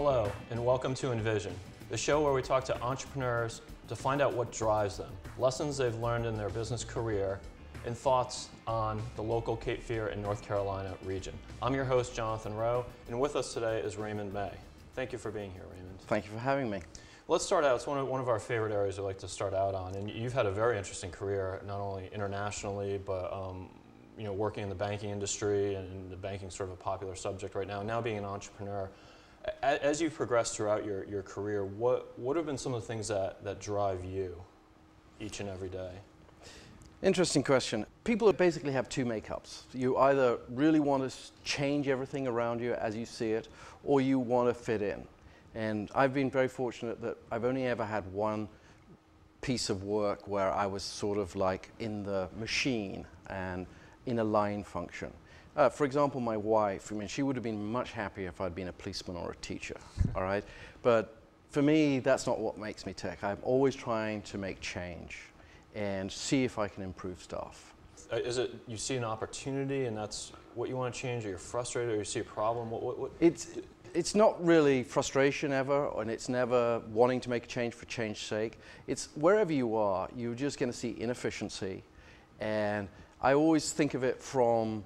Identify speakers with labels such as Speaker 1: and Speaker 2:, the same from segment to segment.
Speaker 1: Hello, and welcome to Envision, the show where we talk to entrepreneurs to find out what drives them, lessons they've learned in their business career, and thoughts on the local Cape Fear and North Carolina region. I'm your host, Jonathan Rowe, and with us today is Raymond May. Thank you for being here, Raymond.
Speaker 2: Thank you for having me.
Speaker 1: Let's start out. It's one of our favorite areas we like to start out on, and you've had a very interesting career, not only internationally, but working in the banking industry, and the banking sort of a popular subject right now being an entrepreneur. As you've progressed throughout your career, what have been some of the things that drive you each and every day?
Speaker 2: Interesting question. People basically have two makeups. You either really want to change everything around you as you see it, or you want to fit in. And I've been very fortunate that I've only ever had one piece of work where I was sort of like in the machine and in a line function. For example, my wife, she would have been much happier if I'd been a policeman or a teacher, all right? But for me, that's not what makes me tick. I'm always trying to make change and see if I can improve stuff.
Speaker 1: Is it you see an opportunity and that's what you want to change, or you're frustrated, or you see a problem? What?
Speaker 2: It's not really frustration ever, and it's never wanting to make a change for change's sake. It's wherever you are, you're just going to see inefficiency. And I always think of it from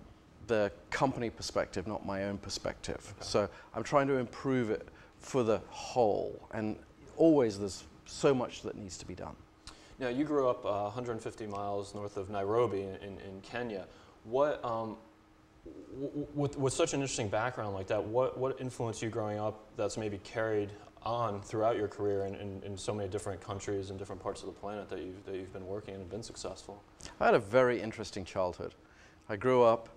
Speaker 2: the company perspective, not my own perspective. Okay. So I'm trying to improve it for the whole, and always there's so much that needs to be done.
Speaker 1: Now, you grew up 150 miles north of Nairobi in Kenya. What, with such an interesting background like that, what influenced you growing up that's maybe carried on throughout your career in so many different countries and different parts of the planet that you've been working in and been successful?
Speaker 2: I had a very interesting childhood. I grew up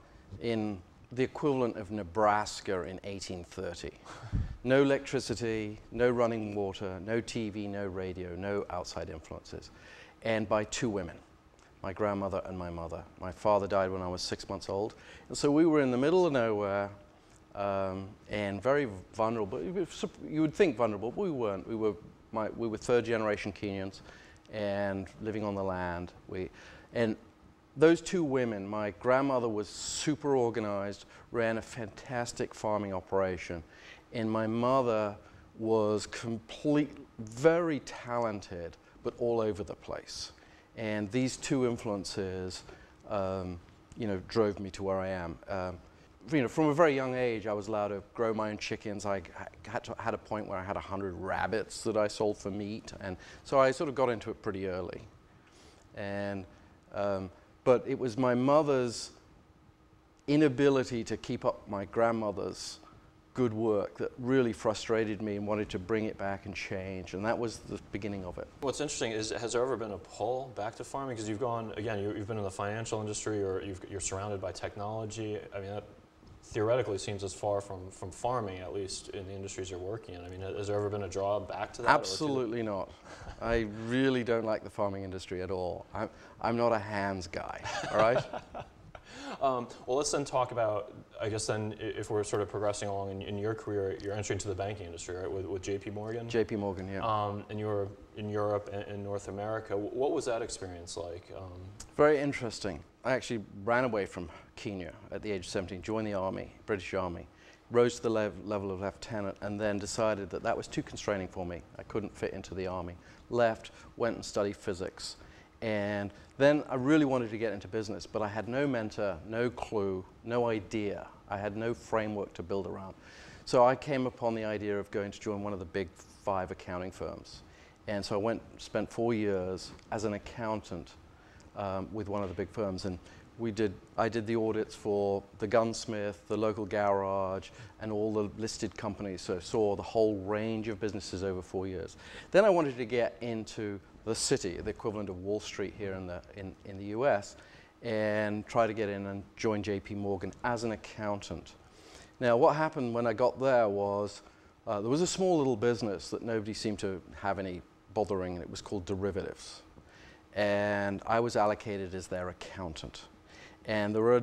Speaker 2: in the equivalent of Nebraska in 1830. No electricity, no running water, no TV, no radio, no outside influences. And by two women, my grandmother and my mother. My father died when I was 6 months old. And so we were in the middle of nowhere and very vulnerable. You would think vulnerable, but we weren't. We were third generation Kenyans and living on the land. And those two women, my grandmother was super organized, ran a fantastic farming operation, and my mother was very talented, but all over the place. And these two influences, drove me to where I am. From a very young age, I was allowed to grow my own chickens. I had a point where I had 100 rabbits that I sold for meat, and so I sort of got into it pretty early. And but it was my mother's inability to keep up my grandmother's good work that really frustrated me and wanted to bring it back and change, and that was the beginning of it.
Speaker 1: What's interesting is, has there ever been a pull back to farming? Because you've gone, again, you've been in the financial industry, or you're surrounded by technology. I mean, that theoretically seems as far from farming, at least in the industries you're working in. I mean, has there ever been a draw back to that?
Speaker 2: Absolutely not. I really don't like the farming industry at all. I'm not a hands guy, all right?
Speaker 1: Well, let's then talk about, I guess then, if we're sort of progressing along in your career, you're entering to the banking industry, right, with JP Morgan?
Speaker 2: JP Morgan, yeah.
Speaker 1: And you were in Europe and North America. What was that experience like?
Speaker 2: Very interesting. I actually ran away from Kenya at the age of 17, joined the Army, British Army, rose to the level of lieutenant, and then decided that was too constraining for me. I couldn't fit into the Army. Left, went and studied physics. And then I really wanted to get into business, but I had no mentor, no clue, no idea. I had no framework to build around. So I came upon the idea of going to join one of the big 5 accounting firms. And so I spent 4 years as an accountant with one of the big firms. And I did the audits for the gunsmith, the local garage, and all the listed companies. So I saw the whole range of businesses over 4 years. Then I wanted to get into the city, the equivalent of Wall Street here in the US, and try to get in and join JP Morgan as an accountant. Now, what happened when I got there was there was a small little business that nobody seemed to have any bothering, and it was called derivatives. And I was allocated as their accountant. And there were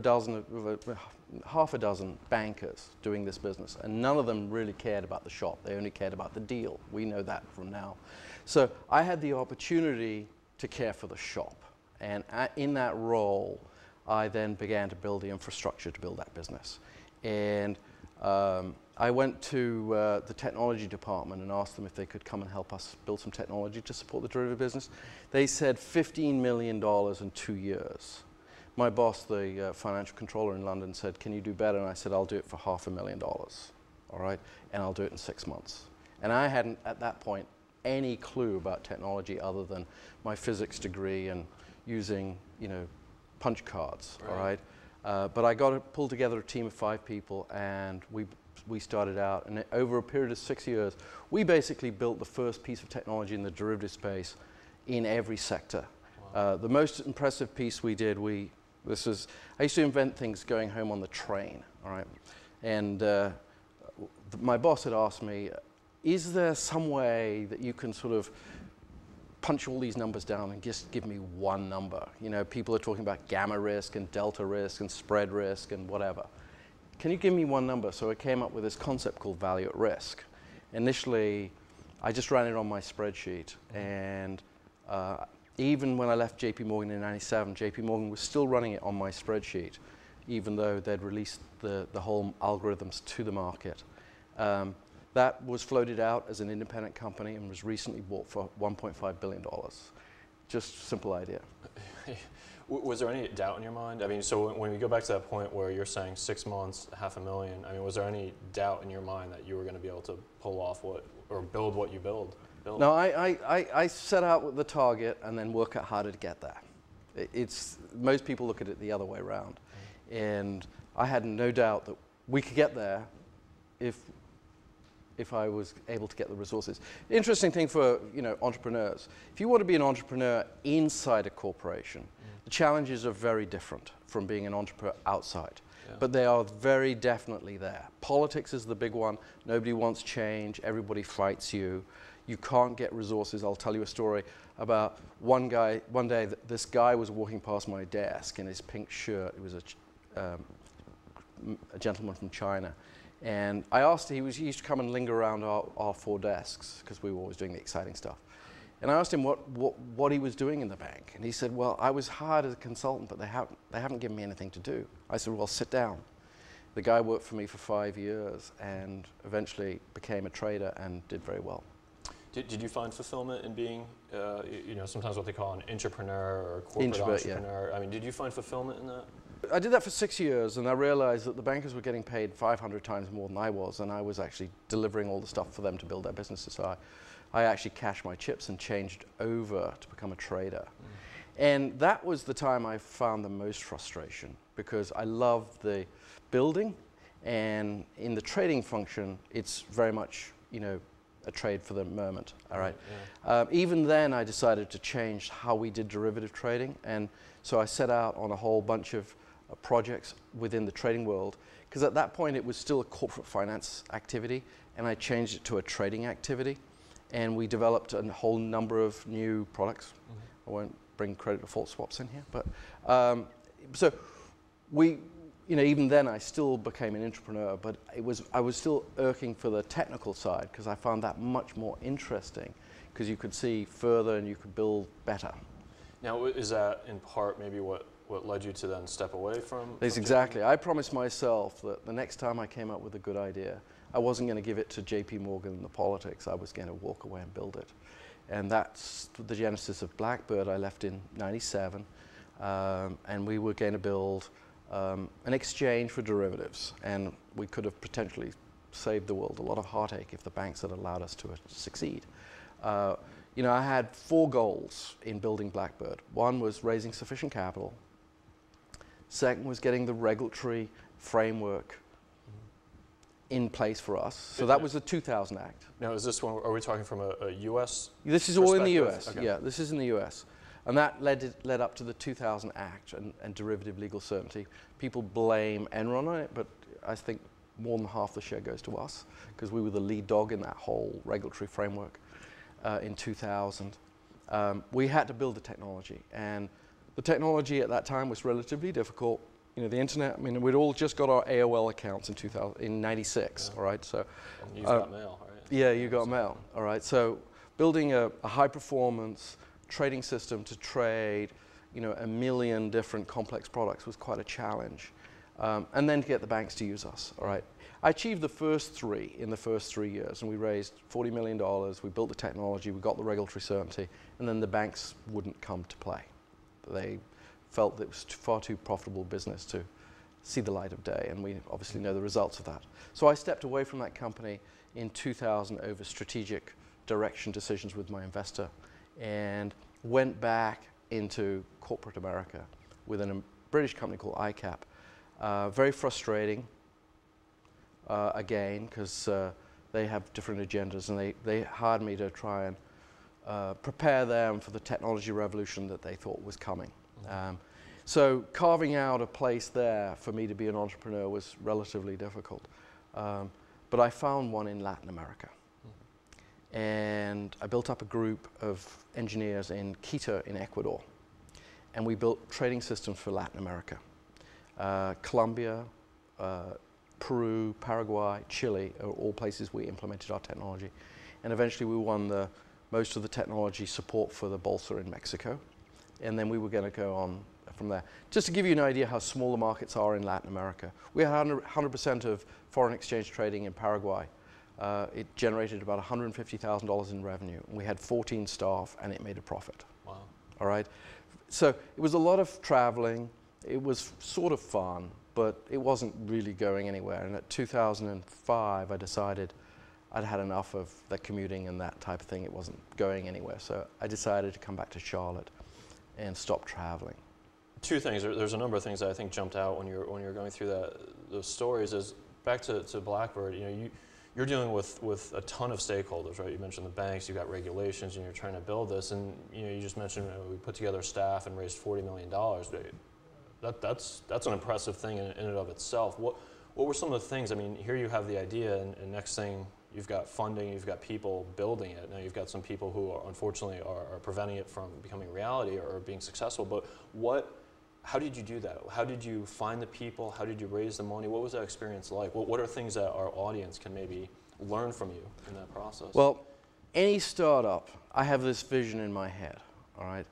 Speaker 2: half a dozen bankers doing this business, and none of them really cared about the shop. They only cared about the deal. We know that from now. So I had the opportunity to care for the shop. And in that role, I then began to build the infrastructure to build that business. And I went to the technology department and asked them if they could come and help us build some technology to support the derivative business. They said $15 million in 2 years. My boss, the financial controller in London, said, can you do better? And I said, I'll do it for $500,000, all right? And I'll do it in 6 months. And I hadn't, at that point, any clue about technology other than my physics degree and using, you know, punch cards, all right? But I got to pull together a team of 5 people, and we started out, and over a period of 6 years, we basically built the first piece of technology in the derivative space in every sector. Wow. The most impressive piece we did, I used to invent things going home on the train, all right? And my boss had asked me, is there some way that you can sort of punch all these numbers down and just give me one number? You know, people are talking about gamma risk and delta risk and spread risk and whatever. Can you give me one number? So I came up with this concept called value at risk. Initially, I just ran it on my spreadsheet, and even when I left JP Morgan in '97, JP Morgan was still running it on my spreadsheet, even though they'd released the whole algorithms to the market. That was floated out as an independent company and was recently bought for $1.5 billion. Just a simple idea.
Speaker 1: Was there any doubt in your mind? I mean, so when we go back to that point where you're saying 6 months, $500,000, I mean, was there any doubt in your mind that you were going to be able to pull off or build what you built?
Speaker 2: No, I set out with the target and then work out how to get there. Most people look at it the other way around. And I had no doubt that we could get there if I was able to get the resources. The interesting thing for, you know, entrepreneurs, if you want to be an entrepreneur inside a corporation, the challenges are very different from being an entrepreneur outside. Yeah. But they are very definitely there. Politics is the big one. Nobody wants change. Everybody fights you. You can't get resources. I'll tell you a story about one day, this guy was walking past my desk in his pink shirt. It was a gentleman from China. And I asked him, he used to come and linger around our 4 desks because we were always doing the exciting stuff. And I asked him what he was doing in the bank. And he said, well, I was hired as a consultant, but they haven't given me anything to do. I said, well, sit down. The guy worked for me for 5 years and eventually became a trader and did very well.
Speaker 1: Did you find fulfillment in being, you know, sometimes what they call an intrapreneur or corporate entrepreneur? Yeah. I mean, did you find fulfillment in that?
Speaker 2: I did that for 6 years, and I realized that the bankers were getting paid 500 times more than I was, and I was actually delivering all the stuff for them to build their businesses. So I actually cashed my chips and changed over to become a trader. And that was the time I found the most frustration, because I loved the building, and in the trading function, it's very much, you know, a trade for the moment, all right? Yeah. Even then, I decided to change how we did derivative trading, and so I set out on a whole bunch of projects within the trading world, because at that point, it was still a corporate finance activity, and I changed it to a trading activity, and we developed a whole number of new products. I won't bring credit default swaps in here, but so we, you know, even then I still became an entrepreneur, but I was still irking for the technical side, because I found that much more interesting, because you could see further and you could build better.
Speaker 1: Now, is that in part maybe what led you to then step away from?
Speaker 2: That's exactly. I promised myself that the next time I came up with a good idea, I wasn't going to give it to JP Morgan and the politics. I was going to walk away and build it. And that's the genesis of Blackbird. I left in '97, and we were going to build an exchange for derivatives, and we could have potentially saved the world a lot of heartache if the banks had allowed us to succeed. You know, I had 4 goals in building Blackbird. One was raising sufficient capital. Second was getting the regulatory framework in place for us. So that was the 2000 Act.
Speaker 1: Now, is this one, are we talking from a U.S.
Speaker 2: This is all in the U.S.
Speaker 1: Okay.
Speaker 2: Yeah, this is in the U.S. And that led up to the 2000 Act and derivative legal certainty. People blame Enron on it, but I think more than half the share goes to us, because we were the lead dog in that whole regulatory framework in 2000. We had to build the technology, and the technology at that time was relatively difficult. You know, the internet, I mean, we'd all just got our AOL accounts in '96, all right? So,
Speaker 1: and you got mail, right?
Speaker 2: Yeah, you got mail, all right? So building a high-performance trading system to trade, you know, 1 million different complex products was quite a challenge. and then to get the banks to use us, all right? I achieved the first 3 in the first 3 years, and we raised $40 million, we built the technology, we got the regulatory certainty, and then the banks wouldn't come to play. They felt that it was far too profitable business to see the light of day, and we obviously know the results of that. So I stepped away from that company in 2000 over strategic direction decisions with my investor, and went back into corporate America with a British company called ICAP. Very frustrating, again, because they have different agendas, and they hired me to try and prepare them for the technology revolution that they thought was coming. So carving out a place there for me to be an entrepreneur was relatively difficult. But I found one in Latin America. And I built up a group of engineers in Quito in Ecuador. And we built trading systems for Latin America. Colombia, Peru, Paraguay, Chile are all places we implemented our technology. And eventually we won most of the technology support for the Bolsa in Mexico. And then we were going to go on from there. Just to give you an idea how small the markets are in Latin America, we had 100% of foreign exchange trading in Paraguay. It generated about $150,000 in revenue. We had 14 staff, and it made a profit.
Speaker 1: Wow.
Speaker 2: All right? So it was a lot of traveling. It was sort of fun, but it wasn't really going anywhere. And at 2005, I decided I'd had enough of the commuting and that type of thing. It wasn't going anywhere. So I decided to come back to Charlotte and stop traveling.
Speaker 1: 2 things. There's a number of things that I think jumped out when you're going through those stories. Is back to Blackbird. You're dealing with a ton of stakeholders, right? You mentioned the banks, you've got regulations, and you're trying to build this. And you just mentioned we put together staff and raised $40 million. That's an impressive thing in and of itself. What were some of the things? I mean, here you have the idea, and next thing you've got funding, you've got people building it. Now you've got some people who unfortunately are preventing it from becoming reality or being successful. But how did you do that? How did you find the people? How did you raise the money? What was that experience like? What are things that our audience can maybe learn from you in that process?
Speaker 2: Well, any startup, I have this vision in my head, all right?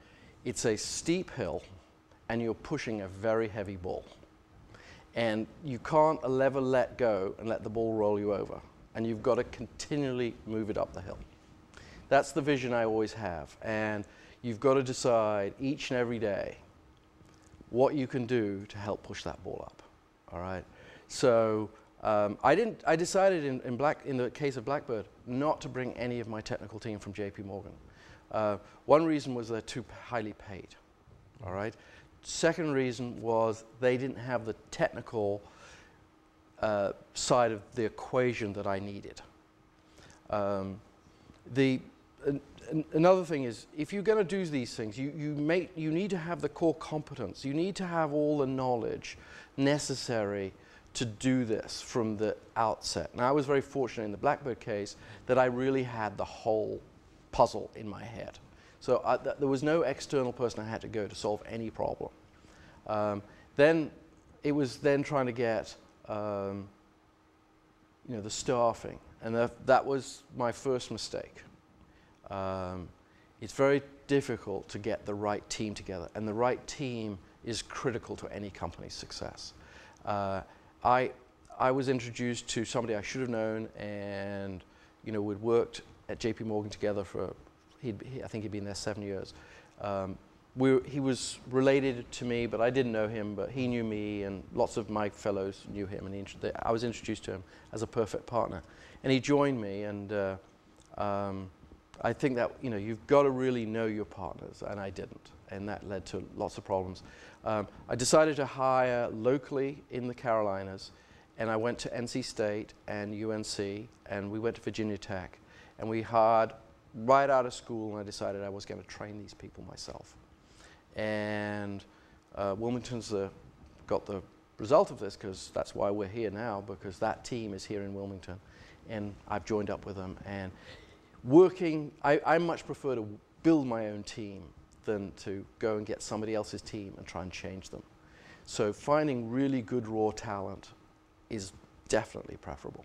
Speaker 2: It's a steep hill, and you're pushing a very heavy ball. And you can't ever let go and let the ball roll you over. And you've got to continually move it up the hill. That's the vision I always have. And you've got to decide each and every day what you can do to help push that ball up, all right? So I decided in the case of Blackbird not to bring any of my technical team from JP Morgan. One reason was they're too highly paid, all right? Second reason was they didn't have the technical side of the equation that I needed. Another thing is, if you're going to do these things, you need to have the core competence. You need to have all the knowledge necessary to do this from the outset. Now, I was very fortunate in the Blackbird case that I really had the whole puzzle in my head. So there was no external person I had to go to solve any problem. Then it was then trying to get the staffing, and that was my first mistake. It's very difficult to get the right team together, and the right team is critical to any company's success. I was introduced to somebody I should have known, and we'd worked at JP Morgan together for, I think he'd been there 7 years. He was related to me, but I didn't know him, but he knew me, and lots of my fellows knew him, and I was introduced to him as a perfect partner. And he joined me, and I think that you've got to really know your partners, and I didn't, and that led to lots of problems. I decided to hire locally in the Carolinas, and I went to NC State and UNC, and we went to Virginia Tech, and we hired right out of school, and I decided I was going to train these people myself. And Wilmington's got the result of this, because that's why we're here now, because that team is here in Wilmington, and I've joined up with them. And I much prefer to build my own team than to go and get somebody else's team and try and change them. So finding really good raw talent is definitely preferable.